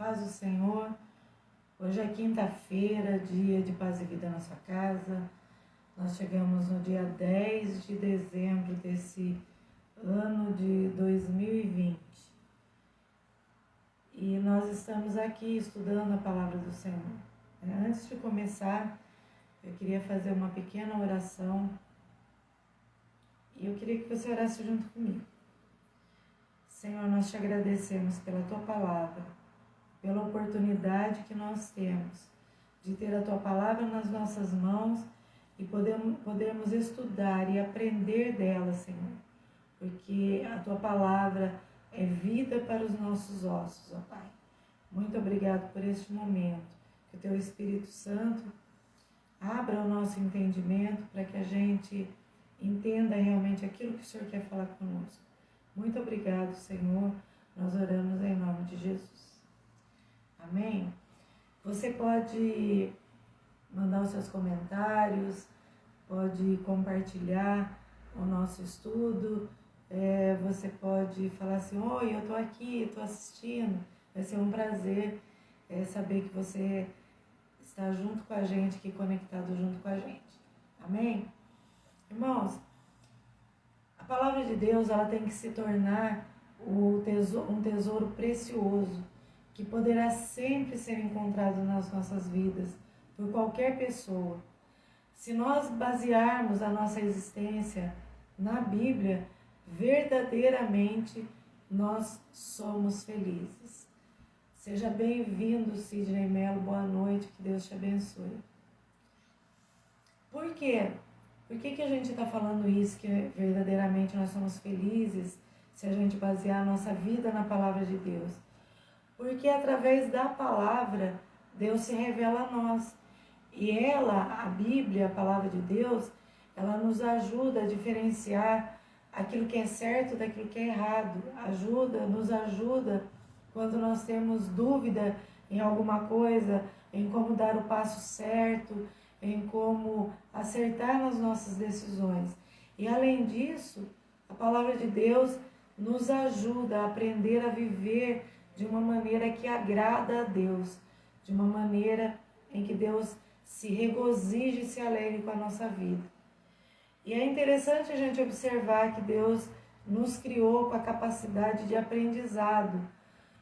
Paz do Senhor. Hoje é quinta-feira, dia de paz e vida na sua casa. Nós chegamos no dia 10 de dezembro desse ano de 2020. E nós estamos aqui estudando a palavra do Senhor. Antes de começar, eu queria fazer uma pequena oração. E eu queria que você orasse junto comigo. Senhor, nós te agradecemos pela Tua palavra, pela oportunidade que nós temos de ter a Tua palavra nas nossas mãos e podermos estudar e aprender dela, Senhor. Porque a Tua palavra é vida para os nossos ossos, ó Pai. Muito obrigado por este momento. Que o Teu Espírito Santo abra o nosso entendimento para que a gente entenda realmente aquilo que o Senhor quer falar conosco. Muito obrigado, Senhor. Nós oramos em nome de Jesus. Amém? Você pode mandar os seus comentários, pode compartilhar o nosso estudo, você pode falar assim, oi, eu estou aqui, estou assistindo. Vai ser um prazer saber que você está junto com a gente, aqui conectado junto com a gente. Amém? Irmãos, a palavra de Deus ela tem que se tornar um tesouro precioso que poderá sempre ser encontrado nas nossas vidas por qualquer pessoa. Se nós basearmos a nossa existência na Bíblia, verdadeiramente nós somos felizes. Seja bem-vindo, Sidney Melo, boa noite, que Deus te abençoe. Por quê? Por que a gente está falando isso, que verdadeiramente nós somos felizes se a gente basear a nossa vida na palavra de Deus? Porque através da palavra, Deus se revela a nós. E ela, a Bíblia, a palavra de Deus, ela nos ajuda a diferenciar aquilo que é certo daquilo que é errado. Nos ajuda quando nós temos dúvida em alguma coisa, em como dar o passo certo, em como acertar nas nossas decisões. E além disso, a palavra de Deus nos ajuda a aprender a viver de uma maneira que agrada a Deus, de uma maneira em que Deus se regozije e se alegre com a nossa vida. E é interessante a gente observar que Deus nos criou com a capacidade de aprendizado.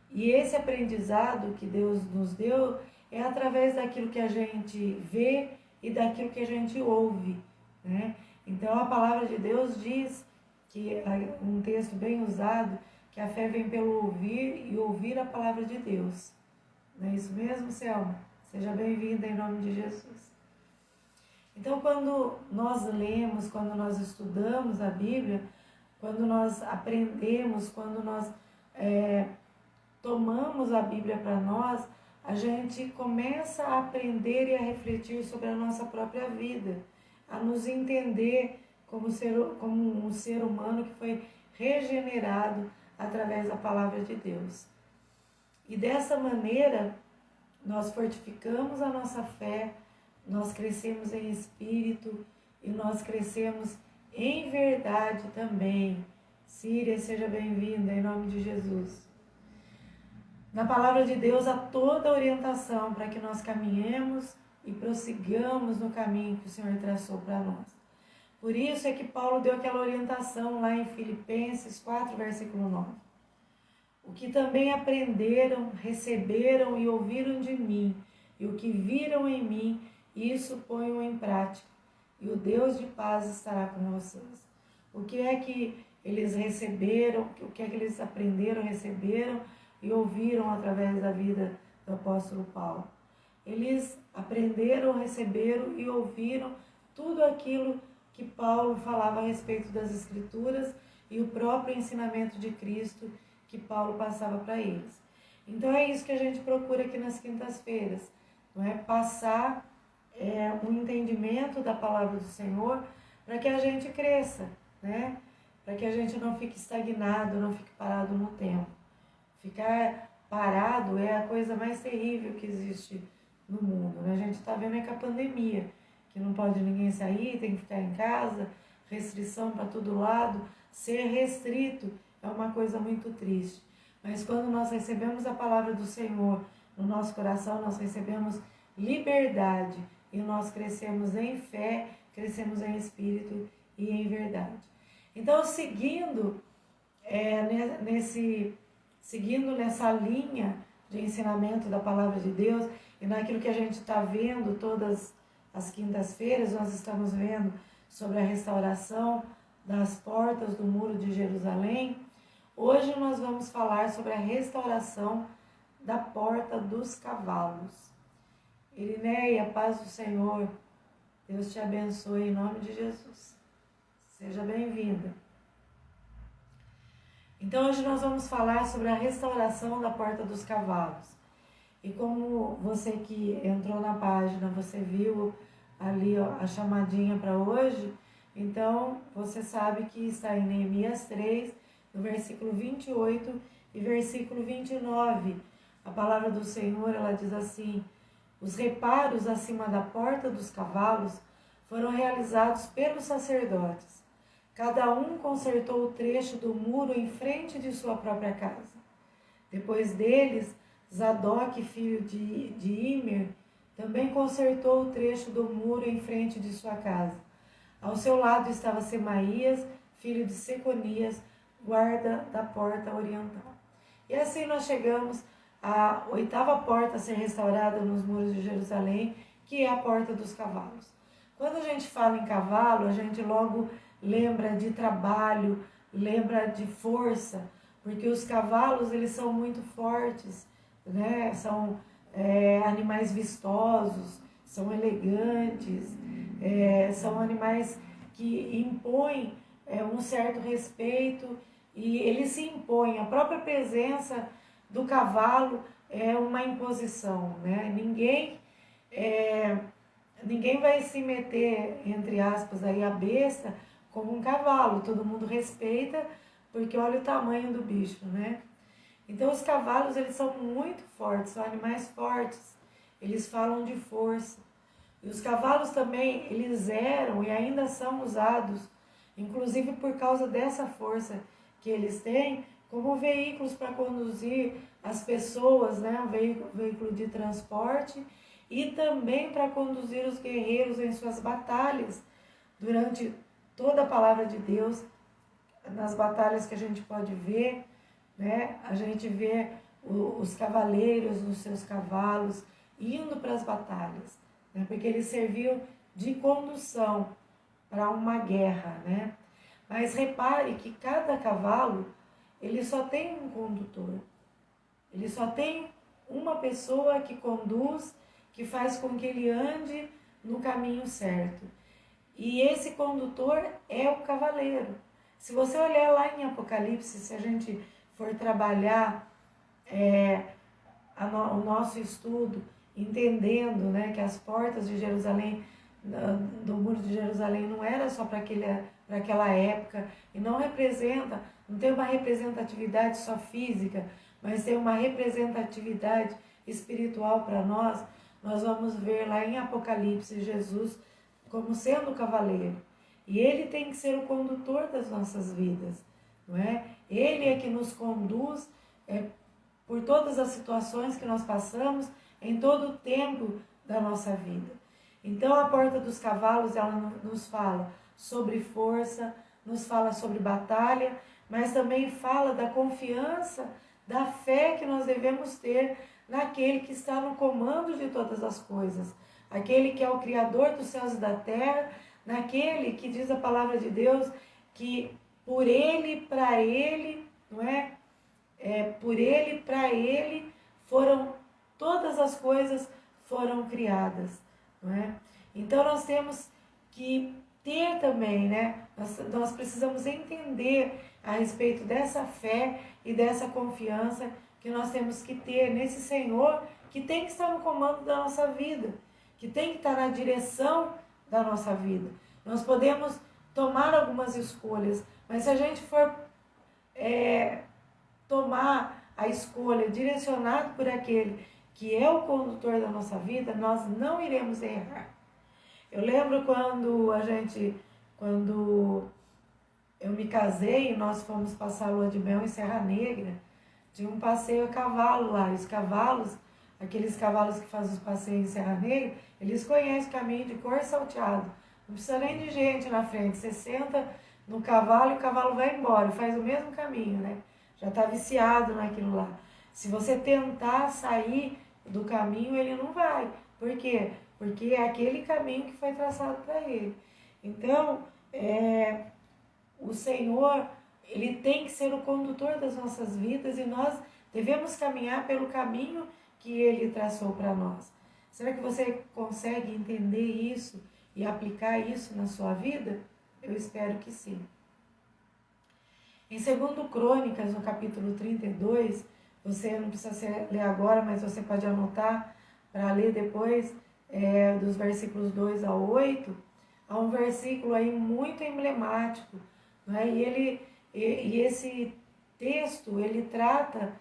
E esse aprendizado que Deus nos deu é através daquilo que a gente vê e daquilo que a gente ouve, né? Então a palavra de Deus diz, que é um texto bem usado, que a fé vem pelo ouvir e ouvir a palavra de Deus. Não é isso mesmo, Selma? Seja bem-vinda em nome de Jesus. Então quando nós lemos, quando nós estudamos a Bíblia, quando nós aprendemos, quando nós tomamos a Bíblia para nós, a gente começa a aprender e a refletir sobre a nossa própria vida, a nos entender como um ser humano que foi regenerado através da palavra de Deus. E dessa maneira, nós fortificamos a nossa fé, nós crescemos em espírito e nós crescemos em verdade também. Síria, seja bem-vinda em nome de Jesus. Na palavra de Deus há toda a orientação para que nós caminhemos e prossigamos no caminho que o Senhor traçou para nós. Por isso é que Paulo deu aquela orientação lá em Filipenses 4, versículo 9. O que também aprenderam, receberam e ouviram de mim, e o que viram em mim, isso ponham em prática, e o Deus de paz estará com vocês. O que é que eles receberam, o que é que eles aprenderam, receberam e ouviram através da vida do apóstolo Paulo? Eles aprenderam, receberam e ouviram tudo aquilo que Paulo falava a respeito das Escrituras e o próprio ensinamento de Cristo que Paulo passava para eles. Então é isso que a gente procura aqui nas quintas-feiras, não é? Passar um entendimento da palavra do Senhor para que a gente cresça, né? Para que a gente não fique estagnado, não fique parado no tempo. Ficar parado é a coisa mais terrível que existe no mundo, né? A gente está vendo com a pandemia, que não pode ninguém sair, tem que ficar em casa, restrição para todo lado. Ser restrito é uma coisa muito triste. Mas quando nós recebemos a palavra do Senhor no nosso coração, nós recebemos liberdade e nós crescemos em fé, crescemos em espírito e em verdade. Então, seguindo nessa linha de ensinamento da palavra de Deus e naquilo que a gente está vendo todas as quintas-feiras, nós estamos vendo sobre a restauração das portas do Muro de Jerusalém. Hoje nós vamos falar sobre a restauração da Porta dos Cavalos. Irineia, paz do Senhor, Deus te abençoe em nome de Jesus. Seja bem-vinda. Então hoje nós vamos falar sobre a restauração da Porta dos Cavalos. E como você que entrou na página, você viu ali a chamadinha para hoje, então você sabe que está em Neemias 3, no versículo 28 e versículo 29. A palavra do Senhor, ela diz assim: os reparos acima da porta dos cavalos foram realizados pelos sacerdotes. Cada um consertou o trecho do muro em frente de sua própria casa. Depois deles, Zadok, filho de Imer, também consertou o trecho do muro em frente de sua casa. Ao seu lado estava Semaías, filho de Seconias, guarda da porta oriental. E assim nós chegamos à 8ª porta a ser restaurada nos muros de Jerusalém, que é a Porta dos Cavalos. Quando a gente fala em cavalo, a gente logo lembra de trabalho, lembra de força, porque os cavalos eles são muito fortes, né? São animais vistosos, são elegantes, são animais que impõem um certo respeito e eles se impõem. A própria presença do cavalo é uma imposição, né? Ninguém vai se meter, entre aspas, aí a besta como um cavalo. Todo mundo respeita porque olha o tamanho do bicho, né? Então os cavalos eles são muito fortes, são animais fortes. Eles falam de força. E os cavalos também, eles eram e ainda são usados, inclusive por causa dessa força que eles têm, como veículos para conduzir as pessoas, né? Veículo de transporte e também para conduzir os guerreiros em suas batalhas. Durante toda a palavra de Deus, nas batalhas que a gente pode ver, né? A gente vê os cavaleiros nos seus cavalos indo para as batalhas, né? Porque eles serviam de condução para uma guerra, né? Mas repare que cada cavalo ele só tem um condutor, ele só tem uma pessoa que conduz, que faz com que ele ande no caminho certo. E esse condutor é o cavaleiro. Se você olhar lá em Apocalipse, se a gente for trabalhar o nosso estudo, entendendo, né, que as portas de Jerusalém, do Muro de Jerusalém, não era só para aquela época, e não tem uma representatividade só física, mas tem uma representatividade espiritual para nós. Nós vamos ver lá em Apocalipse Jesus como sendo o cavaleiro. E ele tem que ser o condutor das nossas vidas, não é? Ele é que nos conduz por todas as situações que nós passamos em todo o tempo da nossa vida. Então a Porta dos Cavalos, ela nos fala sobre força, nos fala sobre batalha, mas também fala da confiança, da fé que nós devemos ter naquele que está no comando de todas as coisas, aquele que é o Criador dos céus e da terra, naquele que diz a palavra de Deus que por ele, para ele, não é? Por ele, para ele foram todas as coisas foram criadas, não é? Então nós temos que ter também, né? Nós precisamos entender a respeito dessa fé e dessa confiança que nós temos que ter nesse Senhor que tem que estar no comando da nossa vida, que tem que estar na direção da nossa vida. Nós podemos tomar algumas escolhas, mas se a gente for tomar a escolha direcionado por aquele que é o condutor da nossa vida, nós não iremos errar. Eu lembro quando eu me casei e nós fomos passar a lua de mel em Serra Negra, tinha um passeio a cavalo lá. E os cavalos, aqueles cavalos que fazem os passeios em Serra Negra, eles conhecem o caminho de cor salteado. Não precisa nem de gente na frente. Você senta no cavalo e o cavalo vai embora, faz o mesmo caminho, né? Já está viciado naquilo lá. Se você tentar sair do caminho, ele não vai. Por quê? Porque é aquele caminho que foi traçado para ele. Então, o Senhor, ele tem que ser o condutor das nossas vidas e nós devemos caminhar pelo caminho que ele traçou para nós. Será que você consegue entender isso e aplicar isso na sua vida? Eu espero que sim. Em 2 Crônicas, no capítulo 32, você não precisa ler agora, mas você pode anotar para ler depois, dos versículos 2 a 8, há um versículo aí muito emblemático, né? E esse texto, ele trata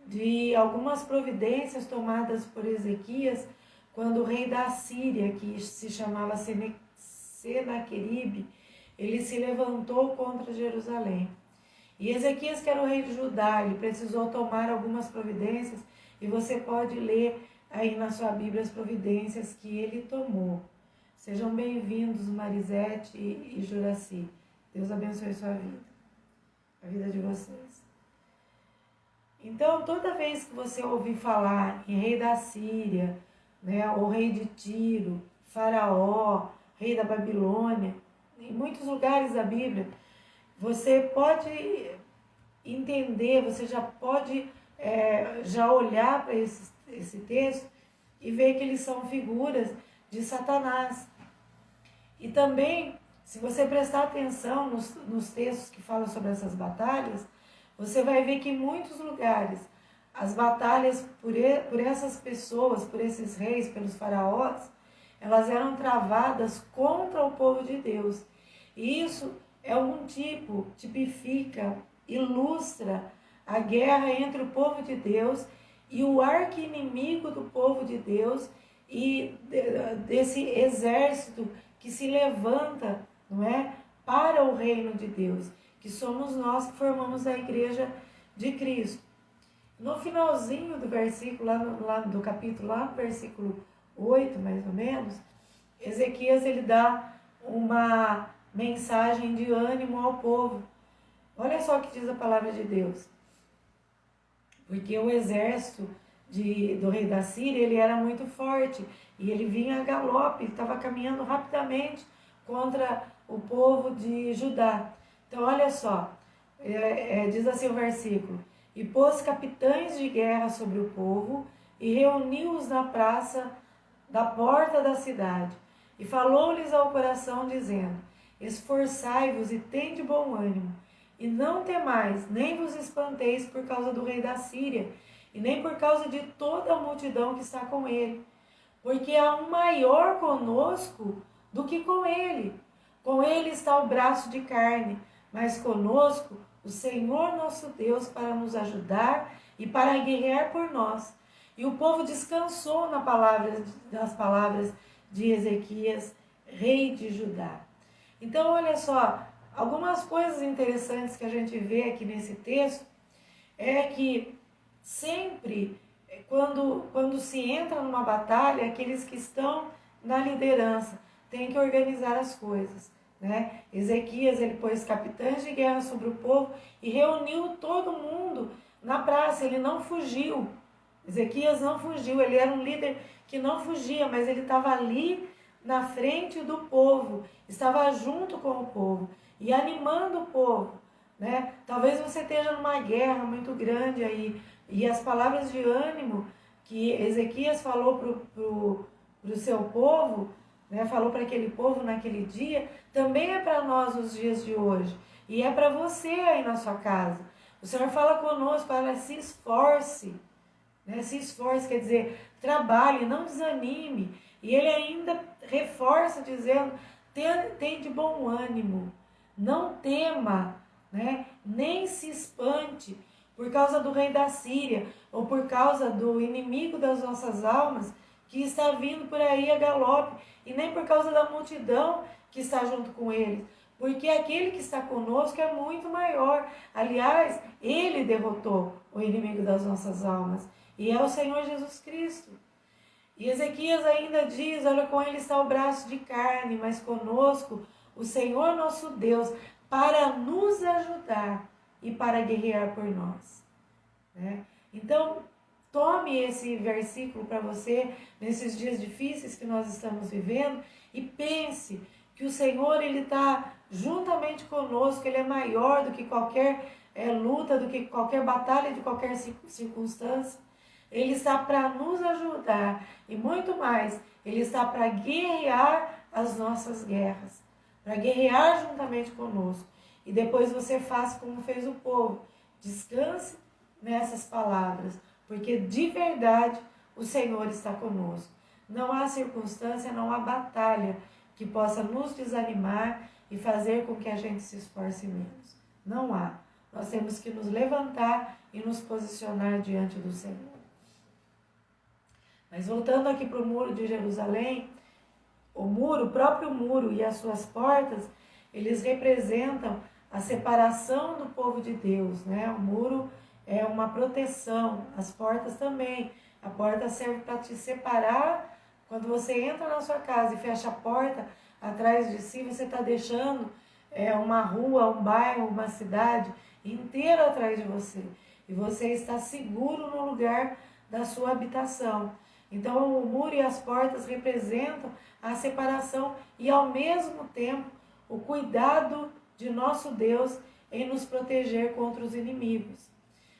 de algumas providências tomadas por Ezequias quando o rei da Síria, que se chamava Senaqueribe, ele se levantou contra Jerusalém. E Ezequias, que era o rei de Judá, ele precisou tomar algumas providências, e você pode ler aí na sua Bíblia as providências que ele tomou. Sejam bem-vindos, Marisete e Juraci. Deus abençoe sua vida, a vida de vocês. Então, toda vez que você ouvir falar em rei da Síria, né, ou rei de Tiro, Faraó, rei da Babilônia, em muitos lugares da Bíblia, você pode entender, você já pode já olhar para esse texto e ver que eles são figuras de Satanás. E também, se você prestar atenção nos textos que falam sobre essas batalhas, você vai ver que em muitos lugares as batalhas por essas pessoas, por esses reis, pelos faraós, elas eram travadas contra o povo de Deus. E isso tipifica, ilustra a guerra entre o povo de Deus e o arqui-inimigo do povo de Deus e desse exército que se levanta, não é, para o reino de Deus, que somos nós que formamos a igreja de Cristo. No finalzinho do versículo, lá do capítulo, lá no versículo 8, mais ou menos, Ezequias ele dá uma mensagem de ânimo ao povo. Olha só o que diz a palavra de Deus. Porque o exército do rei da Síria, ele era muito forte, e ele vinha a galope, ele estava caminhando rapidamente contra o povo de Judá. Então, olha só, diz assim o versículo: e pôs capitães de guerra sobre o povo, e reuniu-os na praça da porta da cidade, e falou-lhes ao coração, dizendo: esforçai-vos e tende bom ânimo, e não temais, nem vos espanteis por causa do rei da Síria, e nem por causa de toda a multidão que está com ele, porque há um maior conosco do que com ele. Com ele está o braço de carne, mas conosco o Senhor nosso Deus para nos ajudar e para guerrear por nós. E o povo descansou nas palavras de Ezequias, rei de Judá. Então, olha só, algumas coisas interessantes que a gente vê aqui nesse texto é que sempre, quando se entra numa batalha, aqueles que estão na liderança têm que organizar as coisas, né? Ezequias, ele pôs capitães de guerra sobre o povo e reuniu todo mundo na praça, ele não fugiu. Ezequias não fugiu, ele era um líder que não fugia, mas ele estava ali na frente do povo, estava junto com o povo e animando o povo, né? Talvez você esteja numa guerra muito grande aí, e as palavras de ânimo que Ezequias falou pro seu povo, né? Falou para aquele povo naquele dia, também é para nós nos dias de hoje, e é para você aí na sua casa. O Senhor fala conosco, fala: se esforce, né? Se esforce, quer dizer, trabalhe, não desanime. E ele ainda reforça dizendo: tem de bom ânimo, não tema, né? Nem se espante por causa do rei da Síria, ou por causa do inimigo das nossas almas, que está vindo por aí a galope, e nem por causa da multidão que está junto com eles, porque aquele que está conosco é muito maior. Aliás, ele derrotou o inimigo das nossas almas, e é o Senhor Jesus Cristo. E Ezequias ainda diz, olha, com ele está o braço de carne, mas conosco o Senhor nosso Deus, para nos ajudar e para guerrear por nós. Né? Então, tome esse versículo para você, nesses dias difíceis que nós estamos vivendo, e pense que o Senhor, ele está juntamente conosco, ele é maior do que qualquer luta, do que qualquer batalha, de qualquer circunstância. Ele está para nos ajudar e muito mais, ele está para guerrear as nossas guerras, para guerrear juntamente conosco. E depois você faça como fez o povo, descanse nessas palavras, porque de verdade o Senhor está conosco. Não há circunstância, não há batalha que possa nos desanimar e fazer com que a gente se esforce menos. Não há. Nós temos que nos levantar e nos posicionar diante do Senhor. Mas voltando aqui para o muro de Jerusalém, o próprio muro e as suas portas, eles representam a separação do povo de Deus, né? O muro é uma proteção, as portas também. A porta serve para te separar. Quando você entra na sua casa e fecha a porta atrás de si, você está deixando uma rua, um bairro, uma cidade inteira atrás de você. E você está seguro no lugar da sua habitação. Então, o muro e as portas representam a separação e, ao mesmo tempo, o cuidado de nosso Deus em nos proteger contra os inimigos.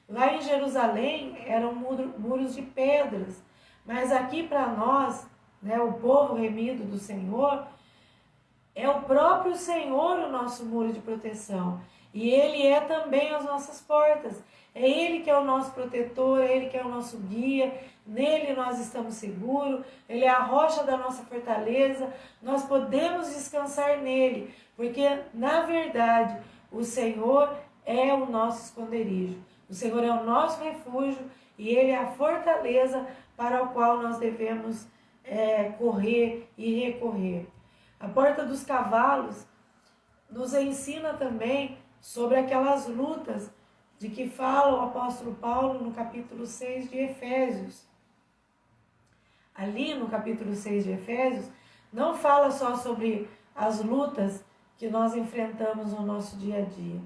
Lá em Jerusalém eram muros de pedras, mas aqui para nós, né, o povo remido do Senhor, é o próprio Senhor o nosso muro de proteção. E Ele é também as nossas portas. É Ele que é o nosso protetor, é Ele que é o nosso guia. Nele nós estamos seguros. Ele é a rocha da nossa fortaleza. Nós podemos descansar nele, porque na verdade o Senhor é o nosso esconderijo. O Senhor é o nosso refúgio e Ele é a fortaleza para o qual nós devemos correr e recorrer. A porta dos cavalos nos ensina também sobre aquelas lutas de que fala o apóstolo Paulo no capítulo 6 de Efésios. Ali no capítulo 6 de Efésios, não fala só sobre as lutas que nós enfrentamos no nosso dia a dia.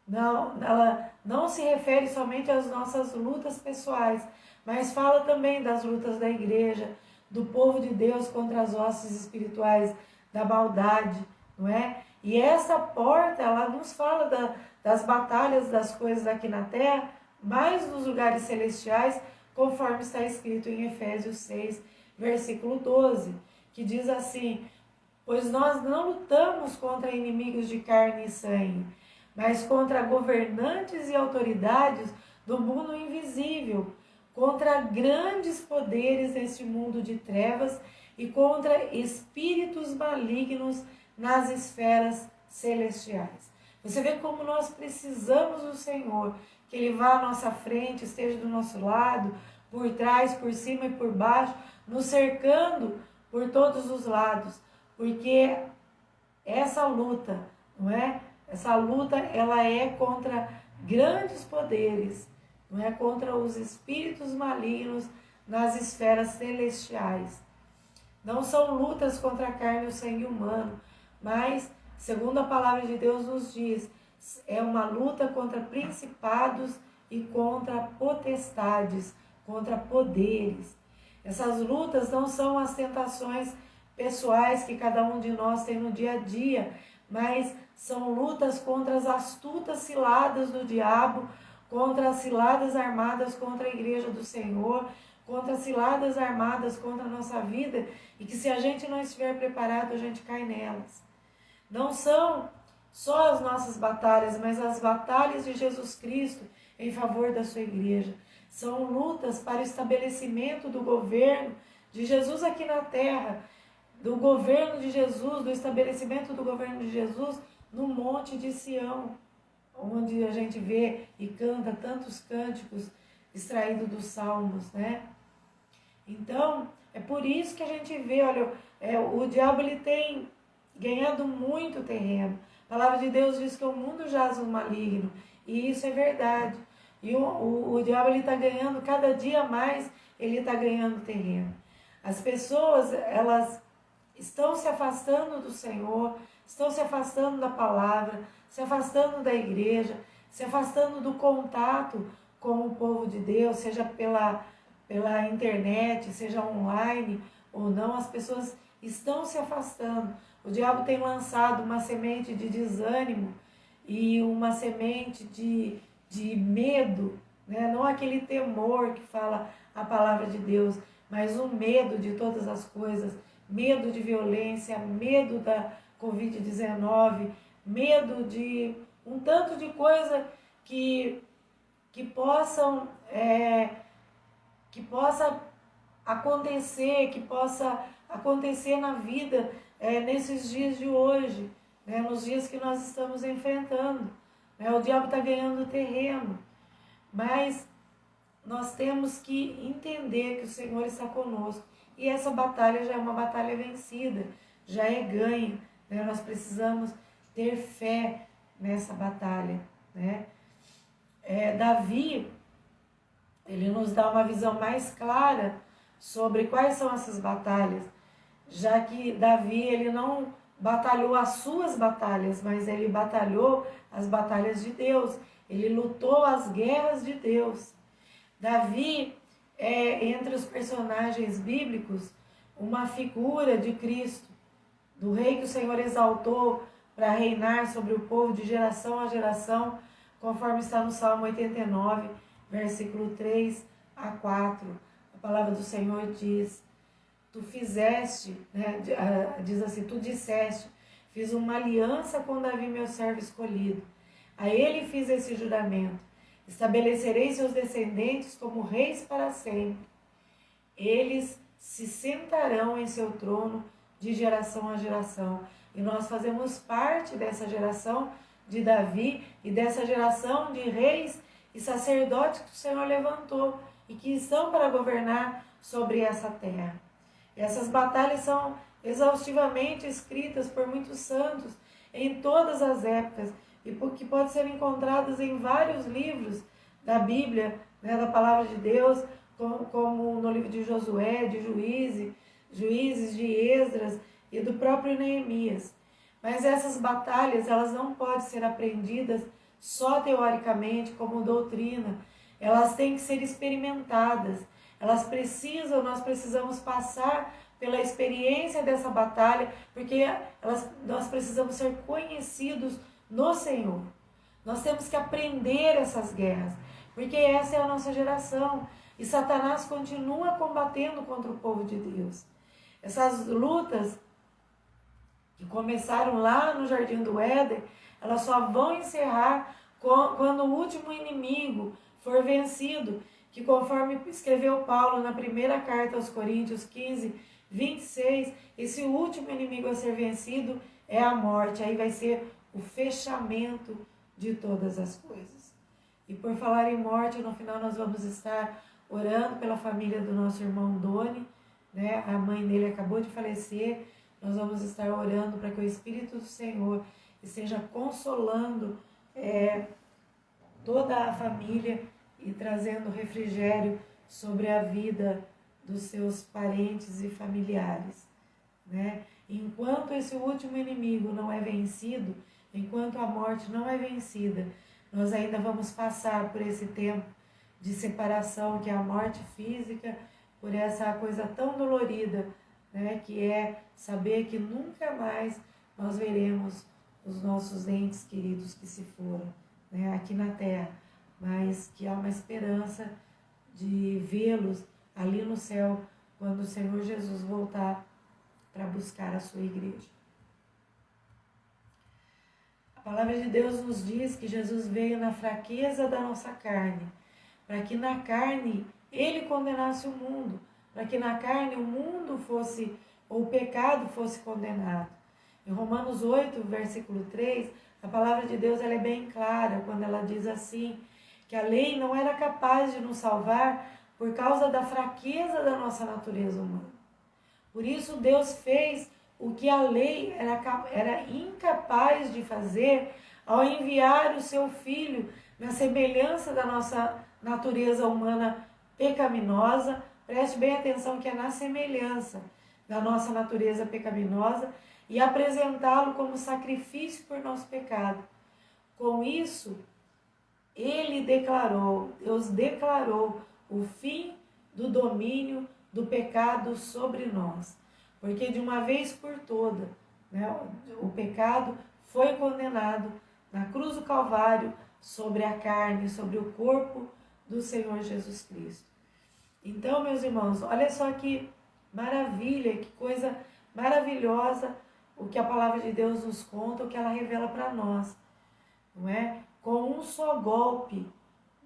Não, ela não se refere somente às nossas lutas pessoais, mas fala também das lutas da igreja, do povo de Deus contra as hostes espirituais da maldade, não é? E essa porta, ela nos fala das batalhas das coisas aqui na terra, mas nos lugares celestiais, conforme está escrito em Efésios 6, versículo 12, que diz assim: pois nós não lutamos contra inimigos de carne e sangue, mas contra governantes e autoridades do mundo invisível, contra grandes poderes neste mundo de trevas e contra espíritos malignos nas esferas celestiais. Você vê como nós precisamos do Senhor, que Ele vá à nossa frente, esteja do nosso lado, por trás, por cima e por baixo, nos cercando por todos os lados, porque essa luta, não é? Essa luta, ela é contra grandes poderes, não é? Contra os espíritos malignos nas esferas celestiais. Não são lutas contra a carne e o sangue humano, mas, segundo a palavra de Deus nos diz, é uma luta contra principados e contra potestades, contra poderes. Essas lutas não são as tentações pessoais que cada um de nós tem no dia a dia, mas são lutas contra as astutas ciladas do diabo, contra as ciladas armadas contra a igreja do Senhor, contra as ciladas armadas contra a nossa vida, e que se a gente não estiver preparado, a gente cai nelas. Não são só as nossas batalhas, mas as batalhas de Jesus Cristo em favor da sua igreja. São lutas para o estabelecimento do governo de Jesus aqui na terra, do governo de Jesus, do estabelecimento do governo de Jesus no Monte de Sião, onde a gente vê e canta tantos cânticos extraídos dos Salmos, né? Então, é por isso que a gente vê, olha, o diabo ele tem ganhado muito terreno, A palavra de Deus diz que o mundo jaz no maligno, e isso é verdade. E o diabo está ganhando, cada dia mais ele está ganhando terreno. As pessoas, elas estão se afastando do Senhor, estão se afastando da palavra, se afastando da igreja, se afastando do contato com o povo de Deus, seja pela internet, seja online ou não, as pessoas estão se afastando. O diabo tem lançado uma semente de desânimo e uma semente de medo, né? Não aquele temor que fala a palavra de Deus, mas o medo de todas as coisas, medo de violência, medo da Covid-19, medo de um tanto de coisa que possa acontecer na vida nesses dias de hoje, né, nos dias que nós estamos enfrentando. Né, o diabo está ganhando terreno, mas nós temos que entender que o Senhor está conosco. E essa batalha já é uma batalha vencida, já é ganha. Né? Nós precisamos ter fé nessa batalha. Né? Davi, ele nos dá uma visão mais clara sobre quais são essas batalhas, já que Davi, ele não batalhou as suas batalhas, mas ele batalhou as batalhas de Deus, ele lutou as guerras de Deus. Davi é, entre os personagens bíblicos, uma figura de Cristo, do rei que o Senhor exaltou para reinar sobre o povo de geração a geração, conforme está no Salmo 89, versículo 3 a 4. A palavra do Senhor diz: tu fizeste, né, diz assim, tu disseste, fiz uma aliança com Davi, meu servo escolhido. A ele fiz esse juramento: estabelecerei seus descendentes como reis para sempre. Eles se sentarão em seu trono de geração a geração. E nós fazemos parte dessa geração de Davi e dessa geração de reis e sacerdotes que o Senhor levantou e que estão para governar sobre essa terra. Essas batalhas são exaustivamente escritas por muitos santos em todas as épocas e que podem ser encontradas em vários livros da Bíblia, né, da Palavra de Deus, como no livro de Josué, de Juízes, de Esdras e do próprio Neemias. Mas essas batalhas, elas não podem ser aprendidas só teoricamente como doutrina, elas têm que ser experimentadas. Nós precisamos passar pela experiência dessa batalha, porque nós precisamos ser conhecidos no Senhor. Nós temos que aprender essas guerras, porque essa é a nossa geração. E Satanás continua combatendo contra o povo de Deus. Essas lutas que começaram lá no Jardim do Éden, elas só vão encerrar quando o último inimigo for vencido, que conforme escreveu Paulo na primeira carta aos Coríntios 15, 26, esse último inimigo a ser vencido é a morte. Aí vai ser o fechamento de todas as coisas. E por falar em morte, no final nós vamos estar orando pela família do nosso irmão Doni, né? A mãe dele acabou de falecer. Nós vamos estar orando para que o Espírito do Senhor esteja consolando toda a família e trazendo refrigério sobre a vida dos seus parentes e familiares, né? Enquanto esse último inimigo não é vencido, enquanto a morte não é vencida, nós ainda vamos passar por esse tempo de separação, que é a morte física, por essa coisa tão dolorida, né, que é saber que nunca mais nós veremos os nossos entes queridos que se foram, né, aqui na terra, mas que há uma esperança de vê-los ali no céu, quando o Senhor Jesus voltar para buscar a sua igreja. A palavra de Deus nos diz que Jesus veio na fraqueza da nossa carne, para que na carne ele condenasse o mundo, para que na carne o mundo fosse, ou o pecado fosse condenado. Em Romanos 8, versículo 3, a palavra de Deus ela é bem clara, quando ela diz assim, que a lei não era capaz de nos salvar por causa da fraqueza da nossa natureza humana. Por isso Deus fez o que a lei era incapaz de fazer ao enviar o seu Filho na semelhança da nossa natureza humana pecaminosa. Preste bem atenção que é na semelhança da nossa natureza pecaminosa, e apresentá-lo como sacrifício por nosso pecado. Com isso, Deus declarou o fim do domínio do pecado sobre nós. Porque de uma vez por toda, né, o pecado foi condenado na cruz do Calvário sobre a carne, sobre o corpo do Senhor Jesus Cristo. Então, meus irmãos, olha só que maravilha, que coisa maravilhosa o que a palavra de Deus nos conta, o que ela revela para nós, não é? Com um só golpe,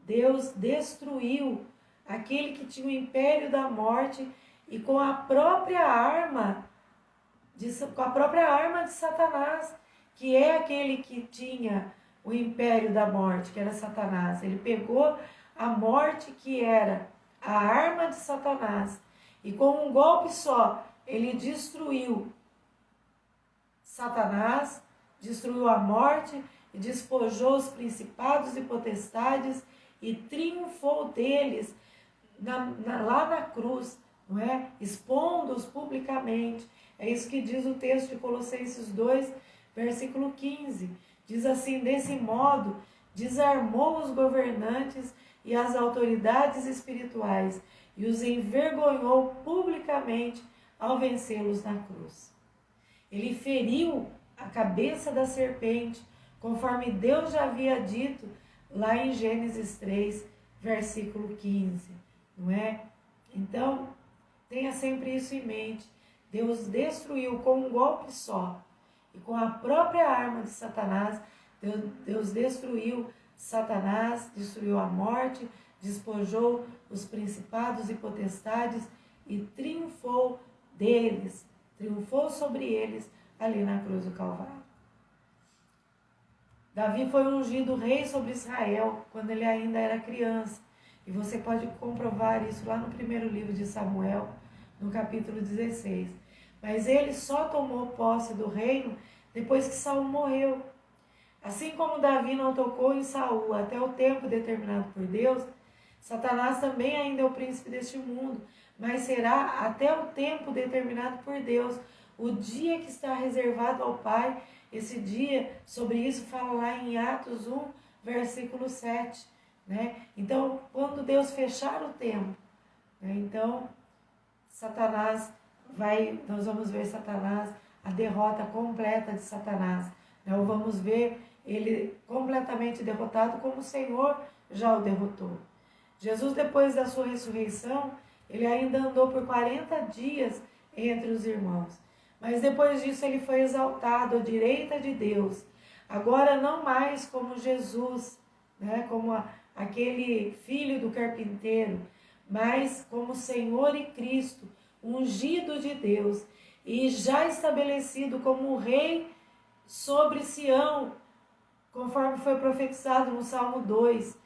Deus destruiu aquele que tinha o império da morte, e com a própria arma de Satanás, que é aquele que tinha o império da morte, que era Satanás. Ele pegou a morte, que era a arma de Satanás, e com um golpe só, ele destruiu Satanás, destruiu a morte, e despojou os principados e potestades, e triunfou deles lá na cruz, não é? Expondo-os publicamente. É isso que diz o texto de Colossenses 2, versículo 15. Diz assim: desse modo, desarmou os governantes e as autoridades espirituais, e os envergonhou publicamente ao vencê-los na cruz. Ele feriu a cabeça da serpente, conforme Deus já havia dito lá em Gênesis 3, versículo 15, não é? Então, tenha sempre isso em mente. Deus destruiu com um golpe só, e com a própria arma de Satanás, Deus destruiu Satanás, destruiu a morte, despojou os principados e potestades e triunfou deles, triunfou sobre eles ali na cruz do Calvário. Davi foi ungido rei sobre Israel quando ele ainda era criança. E você pode comprovar isso lá no primeiro livro de Samuel, no capítulo 16. Mas ele só tomou posse do reino depois que Saul morreu. Assim como Davi não tocou em Saul até o tempo determinado por Deus, Satanás também ainda é o príncipe deste mundo, mas será até o tempo determinado por Deus, o dia que está reservado ao Pai. Esse dia, sobre isso fala lá em Atos 1, versículo 7. Né? Então, quando Deus fechar o tempo, né? Então, nós vamos ver Satanás, a derrota completa de Satanás. Né? Ou vamos ver ele completamente derrotado, como o Senhor já o derrotou. Jesus, depois da sua ressurreição, ele ainda andou por 40 dias entre os irmãos. Mas depois disso ele foi exaltado à direita de Deus. Agora não mais como Jesus, né? Como aquele filho do carpinteiro, mas como Senhor e Cristo, ungido de Deus, e já estabelecido como rei sobre Sião, conforme foi profetizado no Salmo 2,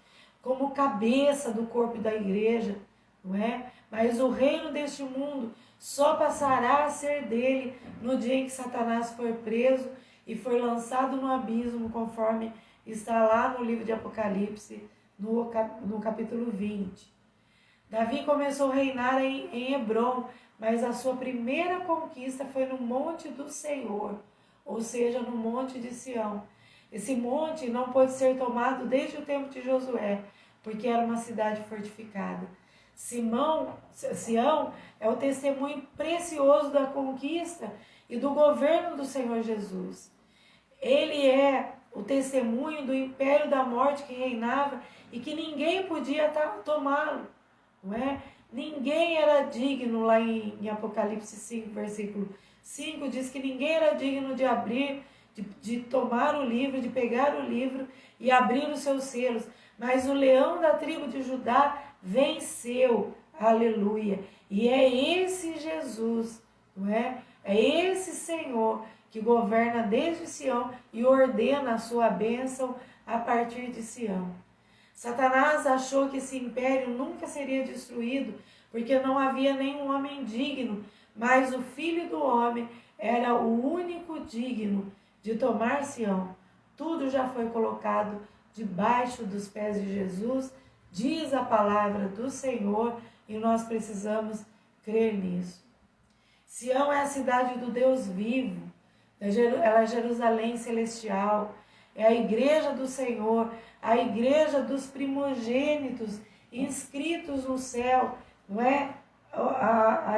como cabeça do corpo da igreja, não é? Mas o reino deste mundo só passará a ser dele no dia em que Satanás for preso e for lançado no abismo, conforme está lá no livro de Apocalipse, no capítulo 20. Davi começou a reinar em Hebrom, mas a sua primeira conquista foi no monte do Senhor, ou seja, no monte de Sião. Esse monte não pôde ser tomado desde o tempo de Josué, porque era uma cidade fortificada. Sião é o testemunho precioso da conquista e do governo do Senhor Jesus. Ele é o testemunho do império da morte que reinava e que ninguém podia tomá-lo, não é? Ninguém era digno, lá em Apocalipse 5, versículo 5, diz que ninguém era digno de abrir, de tomar o livro, de pegar o livro e abrir os seus selos. Mas o leão da tribo de Judá venceu, aleluia. E é esse Jesus, não é? É esse Senhor que governa desde Sião e ordena a sua bênção a partir de Sião. Satanás achou que esse império nunca seria destruído, porque não havia nenhum homem digno, mas o Filho do Homem era o único digno de tomar Sião. Tudo já foi colocado debaixo dos pés de Jesus, diz a palavra do Senhor, e nós precisamos crer nisso. Sião é a cidade do Deus vivo, ela é Jerusalém celestial, é a igreja do Senhor, a igreja dos primogênitos inscritos no céu, não é? A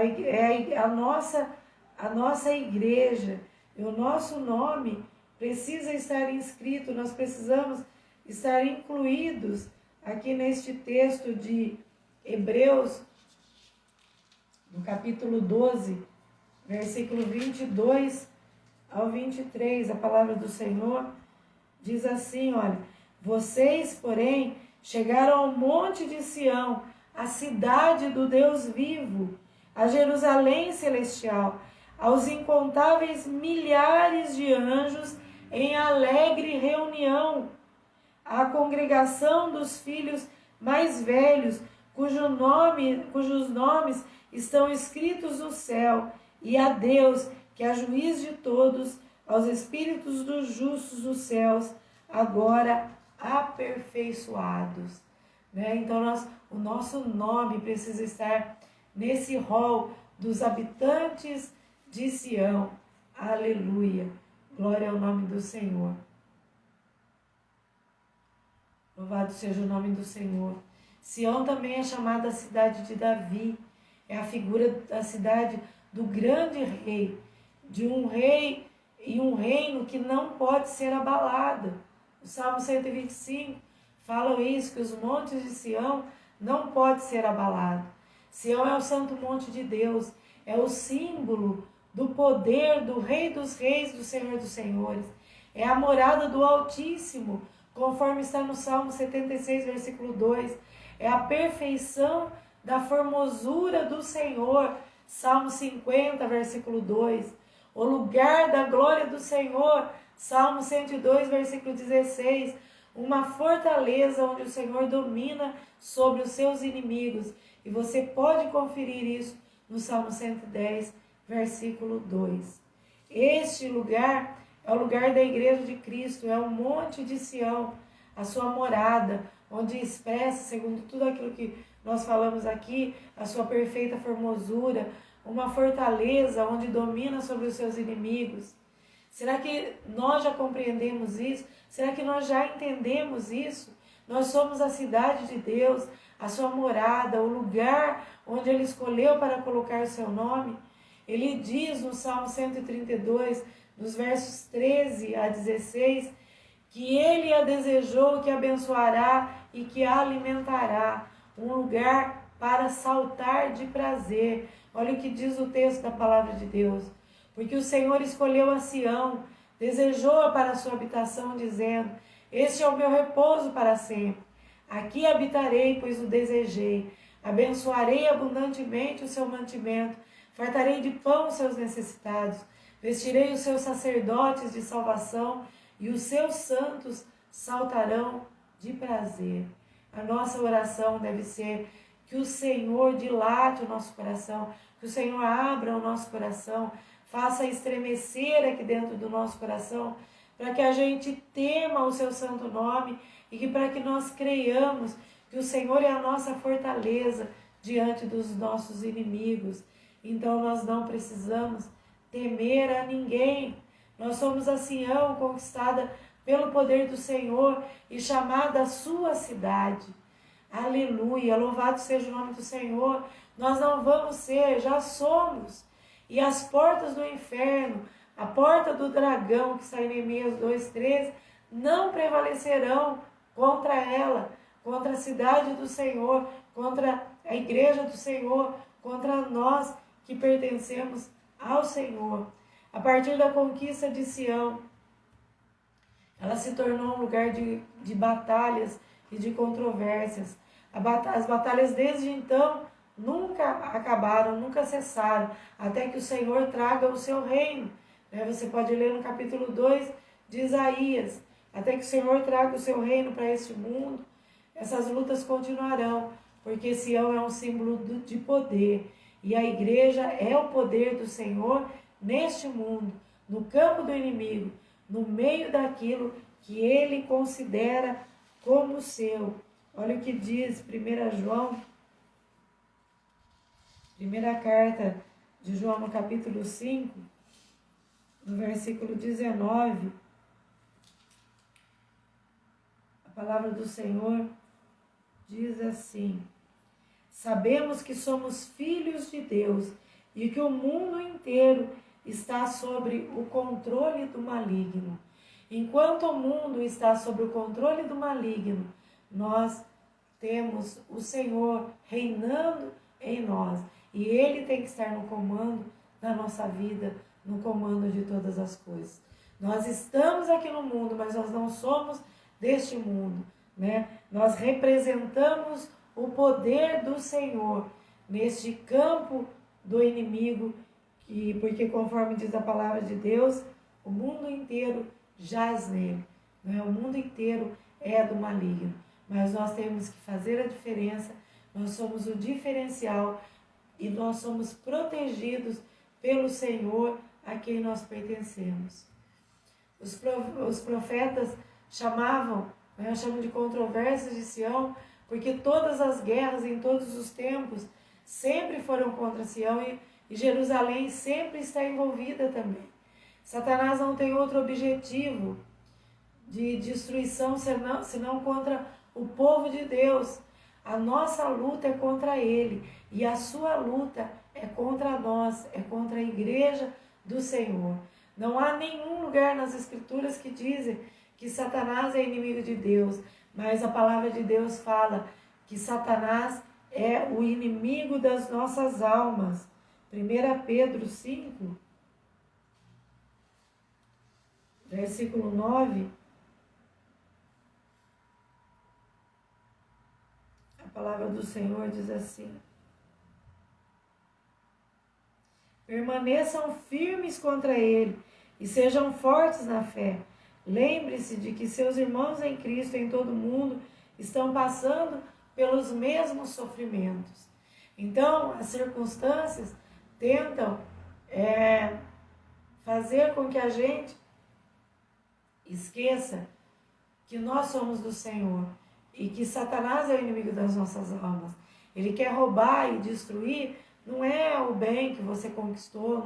nossa igreja, e o nosso nome precisa estar inscrito, nós precisamos estar incluídos aqui neste texto de Hebreus, no capítulo 12, versículo 22 ao 23, a palavra do Senhor diz assim, olha, vocês, porém, chegaram ao monte de Sião, a cidade do Deus vivo, a Jerusalém celestial, aos incontáveis milhares de anjos em alegre reunião, à congregação dos filhos mais velhos, cujos nomes estão escritos no céu, e a Deus, que é juiz de todos, aos espíritos dos justos dos céus, agora aperfeiçoados. Né? Então, o nosso nome precisa estar nesse rol dos habitantes de Sião. Aleluia. Glória ao nome do Senhor. Louvado seja o nome do Senhor. Sião também é chamada a cidade de Davi. É a figura da cidade do grande rei, de um rei e um reino que não pode ser abalado. O Salmo 125 fala isso, que os montes de Sião não podem ser abalados. Sião é o santo monte de Deus, é o símbolo do poder do Rei dos Reis, do Senhor dos Senhores. É a morada do Altíssimo, conforme está no Salmo 76, versículo 2. É a perfeição da formosura do Senhor, Salmo 50, versículo 2. O lugar da glória do Senhor, Salmo 102, versículo 16. Uma fortaleza onde o Senhor domina sobre os seus inimigos. E você pode conferir isso no Salmo 110, versículo 2. Este lugar é o lugar da igreja de Cristo, é o monte de Sião, a sua morada, onde expressa, segundo tudo aquilo que nós falamos aqui, a sua perfeita formosura, uma fortaleza onde domina sobre os seus inimigos. Será que nós já compreendemos isso? Será que nós já entendemos isso? Nós somos a cidade de Deus, a sua morada, o lugar onde Ele escolheu para colocar o seu nome. Ele diz no Salmo 132, nos versos 13 a 16, que Ele a desejou, que a abençoará e que a alimentará, um lugar para saltar de prazer. Olha o que diz o texto da palavra de Deus. Porque o Senhor escolheu a Sião, desejou-a para a sua habitação, dizendo, este é o meu repouso para sempre. Aqui habitarei, pois o desejei. Abençoarei abundantemente o seu mantimento, fartarei de pão os seus necessitados, vestirei os seus sacerdotes de salvação, e os seus santos saltarão de prazer. A nossa oração deve ser que o Senhor dilate o nosso coração, que o Senhor abra o nosso coração, faça estremecer aqui dentro do nosso coração, para que a gente tema o seu santo nome e que para que nós creiamos que o Senhor é a nossa fortaleza diante dos nossos inimigos. Então nós não precisamos temer a ninguém. Nós somos a Sião conquistada pelo poder do Senhor e chamada a sua cidade. Aleluia, louvado seja o nome do Senhor. Nós não vamos ser, já somos. E as portas do inferno, a porta do dragão, que está em Neemias 2:13, não prevalecerão contra ela, contra a cidade do Senhor, contra a igreja do Senhor, contra nós que pertencemos ao Senhor. A partir da conquista de Sião, ela se tornou um lugar de batalhas e de controvérsias. As batalhas desde então nunca acabaram, nunca cessaram, até que o Senhor traga o seu reino. Você pode ler no capítulo 2 de Isaías, até que o Senhor traga o seu reino para este mundo. Essas lutas continuarão, porque Sião é um símbolo de poder, e a igreja é o poder do Senhor neste mundo, no campo do inimigo, no meio daquilo que ele considera como seu. Olha o que diz 1 João, primeira carta de João, no capítulo 5, no versículo 19. A palavra do Senhor diz assim: sabemos que somos filhos de Deus e que o mundo inteiro está sob o controle do maligno. Enquanto o mundo está sob o controle do maligno, nós temos o Senhor reinando em nós. E Ele tem que estar no comando da nossa vida, no comando de todas as coisas. Nós estamos aqui no mundo, mas nós não somos deste mundo, né? Nós representamos o poder do Senhor neste campo do inimigo, porque conforme diz a palavra de Deus, o mundo inteiro jaz nele, né? O mundo inteiro é do maligno, mas nós temos que fazer a diferença. Nós somos o diferencial e nós somos protegidos pelo Senhor a quem nós pertencemos. Os profetas chamavam, eu chamo de controvérsias de Sião, porque todas as guerras em todos os tempos sempre foram contra Sião e Jerusalém sempre está envolvida também. Satanás não tem outro objetivo de destruição senão contra o povo de Deus. A nossa luta é contra ele e a sua luta é contra nós, é contra a igreja do Senhor. Não há nenhum lugar nas Escrituras que dizem que Satanás é inimigo de Deus, mas a palavra de Deus fala que Satanás é o inimigo das nossas almas. 1 Pedro 5, versículo 9, a palavra do Senhor diz assim: permaneçam firmes contra ele e sejam fortes na fé. Lembre-se de que seus irmãos em Cristo em todo o mundo estão passando pelos mesmos sofrimentos. Então, as circunstâncias tentam fazer com que a gente esqueça que nós somos do Senhor e que Satanás é o inimigo das nossas almas. Ele quer roubar e destruir. Não é o bem que você conquistou,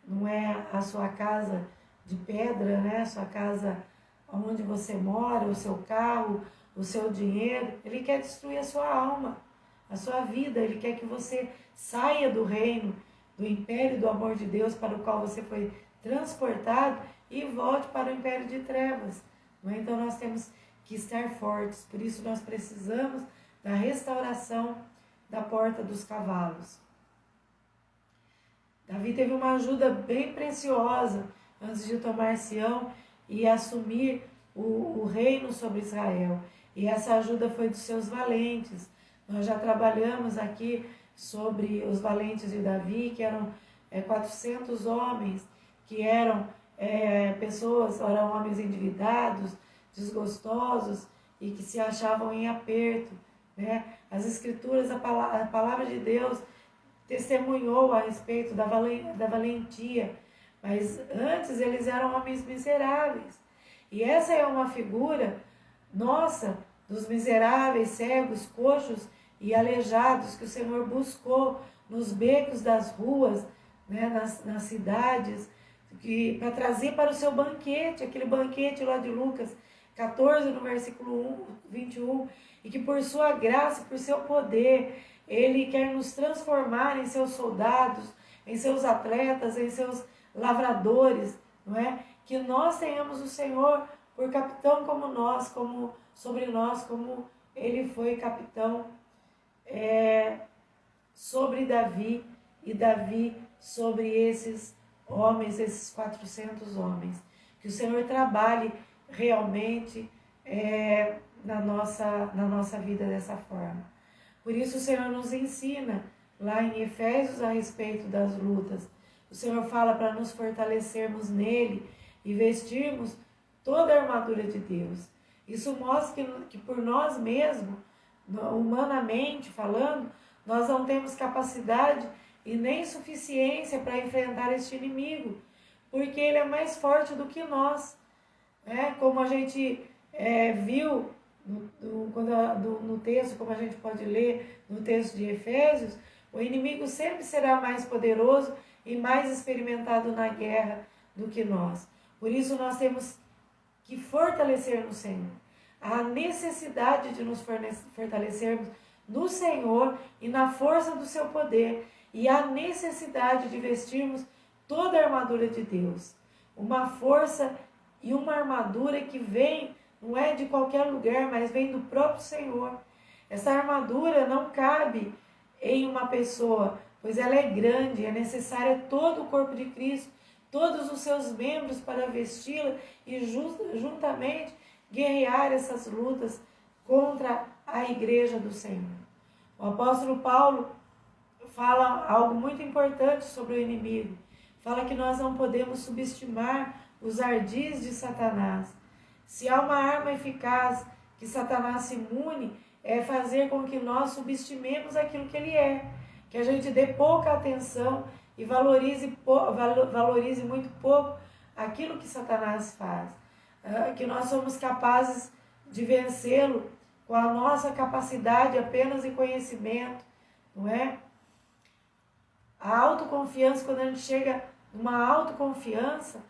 não é a sua casa de pedra, né? A sua casa onde você mora, o seu carro, o seu dinheiro. Ele quer destruir a sua alma, a sua vida. Ele quer que você saia do reino, do império do amor de Deus para o qual você foi transportado e volte para o império de trevas. Não é? Então nós temos que estar fortes. Por isso nós precisamos da restauração da porta dos cavalos. Davi teve uma ajuda bem preciosa antes de tomar Sião e assumir o reino sobre Israel. E essa ajuda foi dos seus valentes. Nós já trabalhamos aqui sobre os valentes de Davi, que eram 400 homens, que eram pessoas, eram homens endividados, desgostosos e que se achavam em aperto, né? As Escrituras, a palavra de Deus testemunhou a respeito da valentia, mas antes eles eram homens miseráveis. E essa é uma figura nossa, dos miseráveis, cegos, coxos e aleijados que o Senhor buscou nos becos das ruas, né, nas cidades, para trazer para o seu banquete, aquele banquete lá de Lucas 14, no versículo 21, e que por sua graça, por seu poder, Ele quer nos transformar em seus soldados, em seus atletas, em seus lavradores, não é? Que nós tenhamos o Senhor por capitão como nós, como sobre nós, como Ele foi capitão sobre Davi, e Davi sobre esses homens, esses 400 homens. Que o Senhor trabalhe realmente na nossa vida dessa forma. Por isso o Senhor nos ensina lá em Efésios a respeito das lutas. O Senhor fala para nos fortalecermos nele e vestirmos toda a armadura de Deus. Isso mostra que por nós mesmos, humanamente falando, nós não temos capacidade e nem suficiência para enfrentar este inimigo, porque ele é mais forte do que nós. Como a gente viu no texto, como a gente pode ler no texto de Efésios, o inimigo sempre será mais poderoso e mais experimentado na guerra do que nós. Por isso nós temos que fortalecer no Senhor. Há necessidade de nos fortalecermos no Senhor e na força do seu poder. E há necessidade de vestirmos toda a armadura de Deus. Uma força e uma armadura que vem, não é de qualquer lugar, mas vem do próprio Senhor. Essa armadura não cabe em uma pessoa, pois ela é grande, é necessária todo o corpo de Cristo, todos os seus membros para vesti-la e juntamente guerrear essas lutas contra a igreja do Senhor. O apóstolo Paulo fala algo muito importante sobre o inimigo. Fala que nós não podemos subestimar os ardis de Satanás. Se há uma arma eficaz que Satanás se imune, é fazer com que nós subestimemos aquilo que ele é. Que a gente dê pouca atenção e valorize muito pouco aquilo que Satanás faz. Que nós somos capazes de vencê-lo com a nossa capacidade apenas de conhecimento, não é? A autoconfiança, quando a gente chega numa autoconfiança,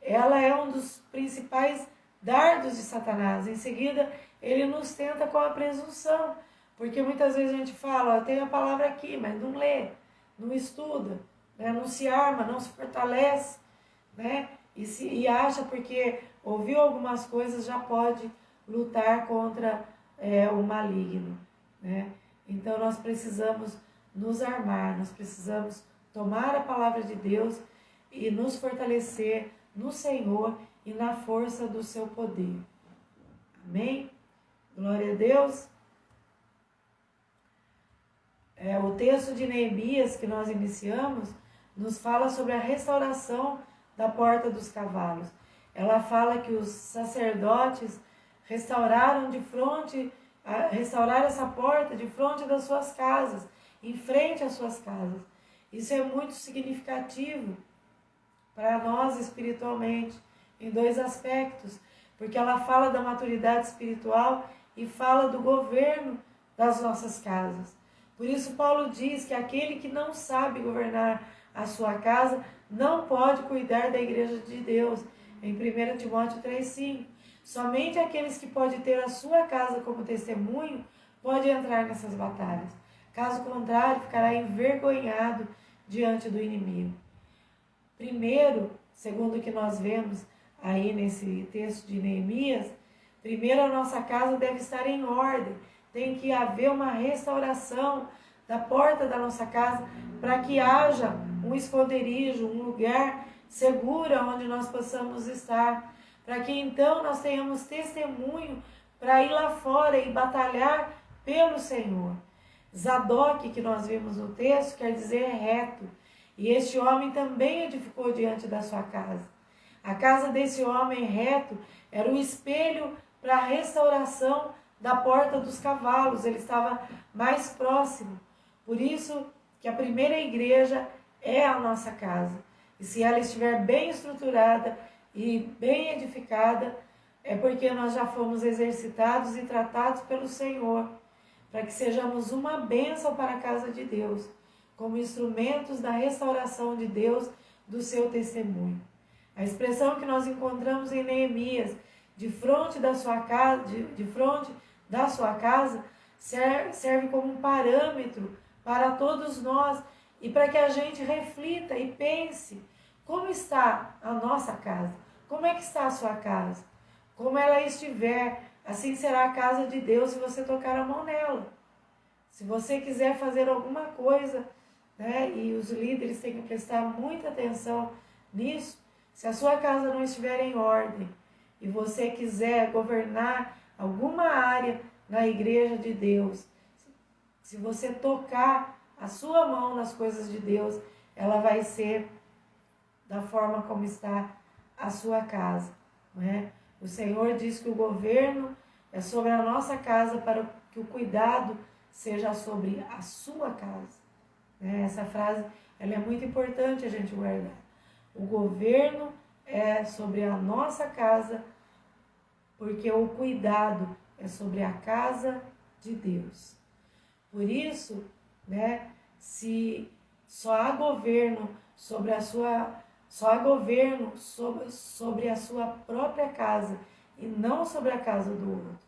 ela é um dos principais dardos de Satanás. Em seguida, ele nos tenta com a presunção, porque muitas vezes a gente fala, eu tenho a palavra aqui, mas não lê, não estuda, né? Não se arma, não se fortalece, né? E acha porque ouviu algumas coisas já pode lutar contra o maligno, né? Então nós precisamos nos armar, nós precisamos tomar a palavra de Deus e nos fortalecer no Senhor e na força do seu poder. Amém? Glória a Deus. O texto de Neemias que nós iniciamos nos fala sobre a restauração da porta dos cavalos. Ela fala que os sacerdotes restauraram essa porta de frente das suas casas, em frente às suas casas. Isso é muito significativo para nós espiritualmente, em dois aspectos, porque ela fala da maturidade espiritual e fala do governo das nossas casas. Por isso Paulo diz que aquele que não sabe governar a sua casa não pode cuidar da igreja de Deus, em 1 Timóteo 3,5. Somente aqueles que podem ter a sua casa como testemunho podem entrar nessas batalhas. Caso contrário, ficará envergonhado diante do inimigo. Primeiro, segundo o que nós vemos aí nesse texto de Neemias, primeiro a nossa casa deve estar em ordem. Tem que haver uma restauração da porta da nossa casa para que haja um esconderijo, um lugar seguro onde nós possamos estar. Para que então nós tenhamos testemunho para ir lá fora e batalhar pelo Senhor. Zadok, que nós vimos no texto, quer dizer reto. E este homem também edificou diante da sua casa. A casa desse homem reto era o espelho para a restauração da porta dos cavalos. Ele estava mais próximo. Por isso que a primeira igreja é a nossa casa. E se ela estiver bem estruturada e bem edificada, é porque nós já fomos exercitados e tratados pelo Senhor, para que sejamos uma bênção para a casa de Deus, como instrumentos da restauração de Deus, do seu testemunho. A expressão que nós encontramos em Neemias, de fronte da sua casa, serve como um parâmetro para todos nós e para que a gente reflita e pense como está a nossa casa, como é que está a sua casa, como ela estiver, assim será a casa de Deus se você tocar a mão nela. Se você quiser fazer alguma coisa, né, e os líderes têm que prestar muita atenção nisso, se a sua casa não estiver em ordem e você quiser governar alguma área na igreja de Deus, se você tocar a sua mão nas coisas de Deus, ela vai ser da forma como está a sua casa, não é? O Senhor diz que o governo é sobre a nossa casa para que o cuidado seja sobre a sua casa. né? Essa frase ela é muito importante a gente guardar. O governo é sobre a nossa casa, porque o cuidado é sobre a casa de Deus. Por isso, né, se só há governo sobre a sua própria casa e não sobre a casa do outro.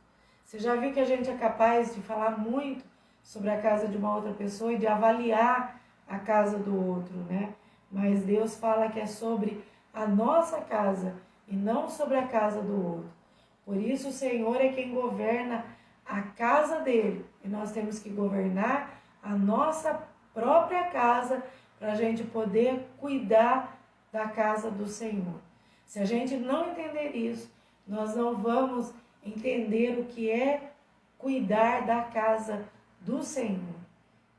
Você já viu que a gente é capaz de falar muito sobre a casa de uma outra pessoa e de avaliar a casa do outro, né? Mas Deus fala que é sobre a nossa casa e não sobre a casa do outro. Por isso o Senhor é quem governa a casa dele. E nós temos que governar a nossa própria casa para a gente poder cuidar da casa do Senhor. Se a gente não entender isso, nós não vamos entender o que é cuidar da casa do Senhor.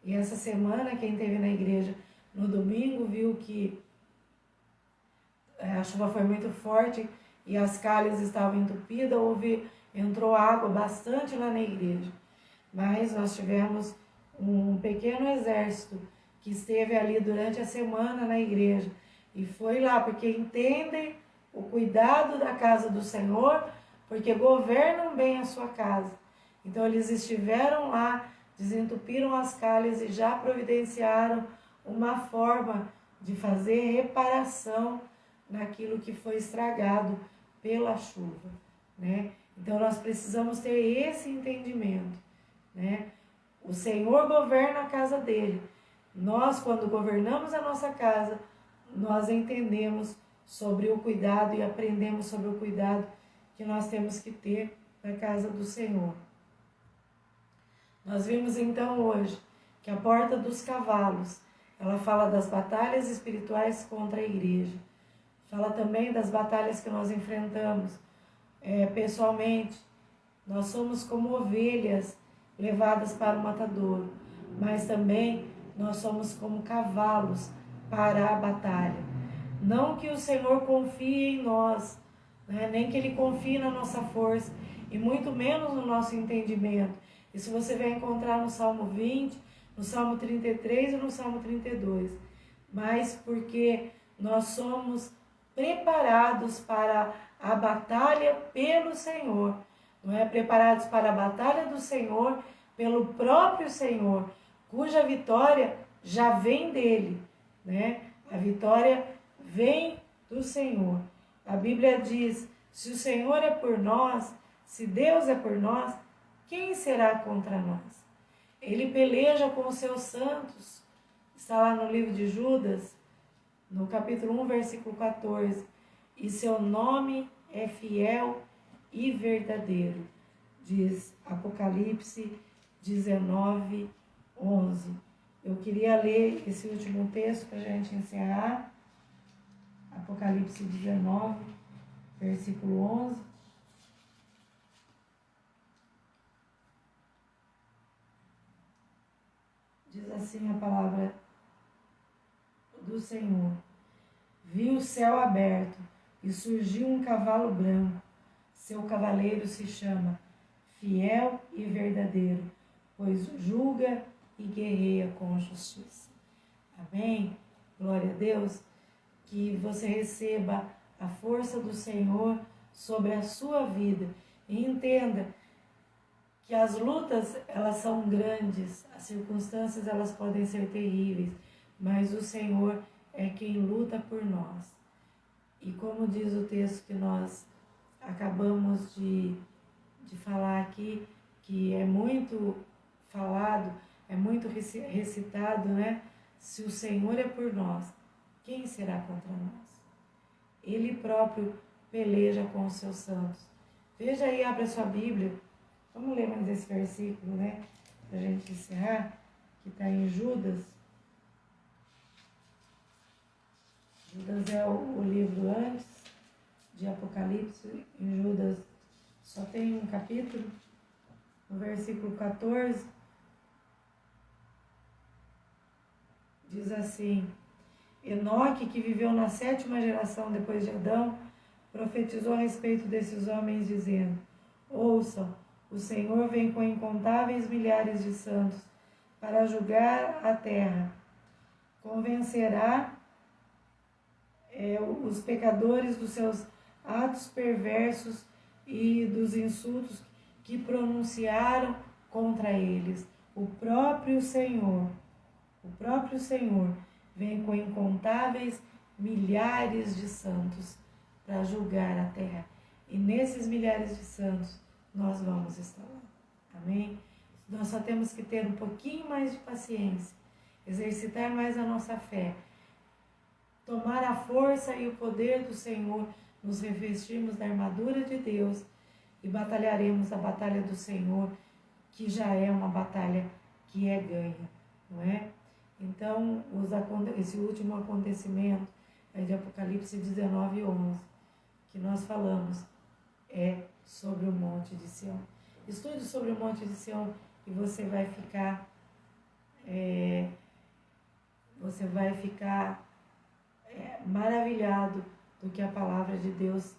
E essa semana, quem esteve na igreja no domingo viu que a chuva foi muito forte e as calhas estavam entupidas, entrou água bastante lá na igreja. Mas nós tivemos um pequeno exército que esteve ali durante a semana na igreja e foi lá porque entendem o cuidado da casa do Senhor, porque governam bem a sua casa. Então eles estiveram lá, desentupiram as calhas e já providenciaram uma forma de fazer reparação naquilo que foi estragado pela chuva, né? Então nós precisamos ter esse entendimento, né? O Senhor governa a casa dele. Nós, quando governamos a nossa casa, nós entendemos sobre o cuidado e aprendemos sobre o cuidado que nós temos que ter na casa do Senhor. Nós vimos então hoje que a porta dos cavalos, ela fala das batalhas espirituais contra a igreja. Fala também das batalhas que nós enfrentamos pessoalmente. Nós somos como ovelhas levadas para o matadouro, mas também nós somos como cavalos para a batalha. Não que o Senhor confie em nós, né? Nem que Ele confie na nossa força, e muito menos no nosso entendimento. Isso você vai encontrar no Salmo 20, no Salmo 33 e no Salmo 32. Mas porque nós somos preparados para a batalha pelo Senhor, não é? Preparados para a batalha do Senhor pelo próprio Senhor, cuja vitória já vem dele, né? A vitória vem do Senhor. A Bíblia diz: se o Senhor é por nós, se Deus é por nós, quem será contra nós? Ele peleja com os seus santos. Está lá no livro de Judas, no capítulo 1, versículo 14. E seu nome é fiel e verdadeiro, diz Apocalipse 19, 11. Eu queria ler esse último texto para a gente encerrar. Apocalipse 19, versículo 11. Diz assim a palavra do Senhor: vi o céu aberto e surgiu um cavalo branco. Seu cavaleiro se chama Fiel e Verdadeiro, pois julga e guerreia com justiça. Amém? Glória a Deus. Que você receba a força do Senhor sobre a sua vida e entenda que as lutas, elas são grandes, as circunstâncias, elas podem ser terríveis, mas o Senhor é quem luta por nós. E como diz o texto que nós acabamos de falar aqui, que é muito falado, é muito recitado, né? Se o Senhor é por nós, quem será contra nós? Ele próprio peleja com os seus santos. Veja aí, abre a sua Bíblia. Vamos ler mais esse versículo, né? Para a gente encerrar, que está em Judas. Judas é o livro antes de Apocalipse. Em Judas só tem um capítulo. No versículo 14, diz assim: Enoque, que viveu na 7ª geração depois de Adão, profetizou a respeito desses homens, dizendo: ouçam, o Senhor vem com incontáveis milhares de santos para julgar a terra. convencerá os pecadores dos seus atos perversos e dos insultos que pronunciaram contra eles. O próprio Senhor vem com incontáveis milhares de santos para julgar a terra. E nesses milhares de santos nós vamos estar lá. Amém? Nós só temos que ter um pouquinho mais de paciência, exercitar mais a nossa fé, tomar a força e o poder do Senhor, nos revestirmos da armadura de Deus e batalharemos a batalha do Senhor, que já é uma batalha que é ganha, não é? Então, esse último acontecimento é de Apocalipse 19:11, que nós falamos, é sobre o Monte de Sião. Estude sobre o Monte de Sião e você vai ficar maravilhado do que a palavra de Deus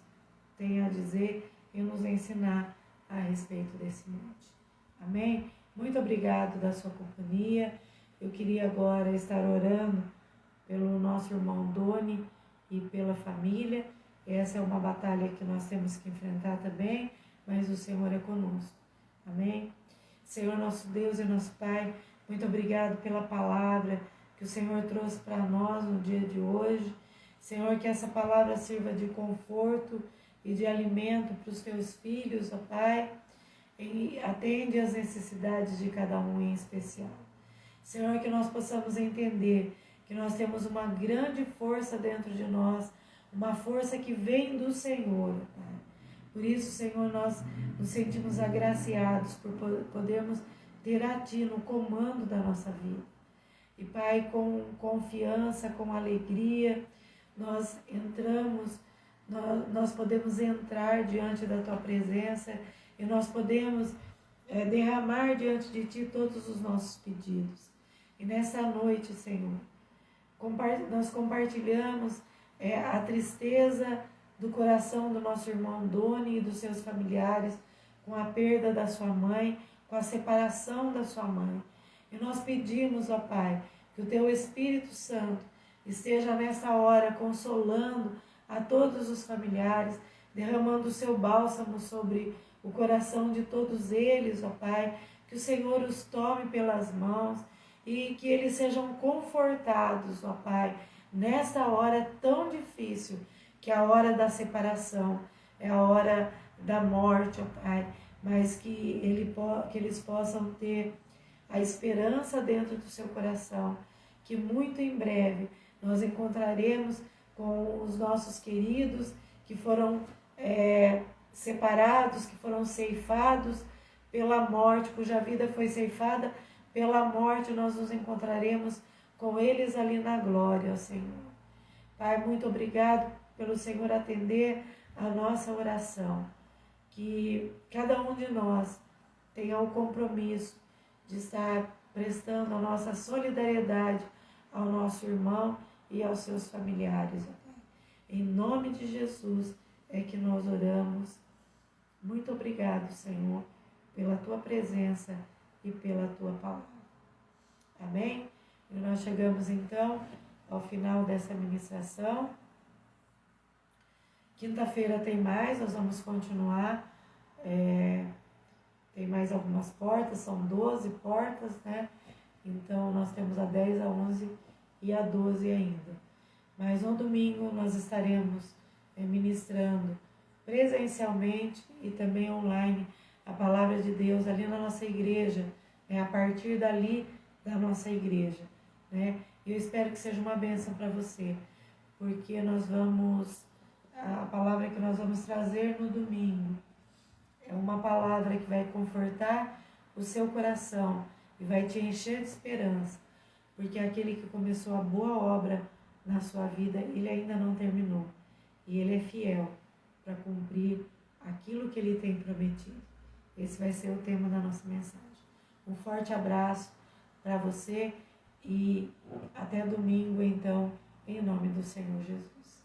tem a dizer e nos ensinar a respeito desse monte. Amém? Muito obrigado da sua companhia. Eu queria agora estar orando pelo nosso irmão Doni e pela família. Essa é uma batalha que nós temos que enfrentar também, mas o Senhor é conosco. Amém? Senhor, nosso Deus e nosso Pai, muito obrigado pela palavra que o Senhor trouxe para nós no dia de hoje. Senhor, que essa palavra sirva de conforto e de alimento para os teus filhos, ó Pai, e atende às necessidades de cada um em especial. Senhor, que nós possamos entender que nós temos uma grande força dentro de nós, uma força que vem do Senhor, ó Pai. Por isso, Senhor, nós nos sentimos agraciados por podermos ter a Ti no comando da nossa vida. E, Pai, com confiança, com alegria, nós podemos entrar diante da Tua presença e nós podemos derramar diante de Ti todos os nossos pedidos. E nessa noite, Senhor, nós compartilhamos a tristeza do coração do nosso irmão Doni e dos seus familiares com a perda da sua mãe, com a separação da sua mãe. E nós pedimos, ó Pai, que o Teu Espírito Santo esteja nessa hora consolando a todos os familiares, derramando o Seu bálsamo sobre o coração de todos eles, ó Pai, que o Senhor os tome pelas mãos e que eles sejam confortados, ó Pai, nesta hora tão difícil, que é a hora da separação, é a hora da morte, ó Pai, mas que eles possam ter a esperança dentro do seu coração, que muito em breve nós encontraremos com os nossos queridos que foram separados, que foram ceifados pela morte, cuja vida foi ceifada pela morte, nós nos encontraremos com eles ali na glória, ó Senhor. Pai, muito obrigado pelo Senhor atender a nossa oração, que cada um de nós tenha o compromisso de estar prestando a nossa solidariedade ao nosso irmão e aos seus familiares, ó Pai. Em nome de Jesus é que nós oramos. Muito obrigado, Senhor, pela Tua presença e pela Tua palavra. Amém? E nós chegamos então ao final dessa ministração. Quinta-feira tem mais, nós vamos continuar. Tem mais algumas portas, são 12 portas, né? Então nós temos a 10, a 11 e a 12 ainda. Mas no domingo nós estaremos ministrando presencialmente e também online a palavra de Deus ali na nossa igreja, né? A partir dali da nossa igreja, né? E eu espero que seja uma bênção para você, porque a palavra que nós vamos trazer no domingo é uma palavra que vai confortar o seu coração e vai te encher de esperança, porque aquele que começou a boa obra na sua vida, ele ainda não terminou, e ele é fiel para cumprir aquilo que ele tem prometido. Esse vai ser o tema da nossa mensagem. Um forte abraço para você e até domingo, então, em nome do Senhor Jesus.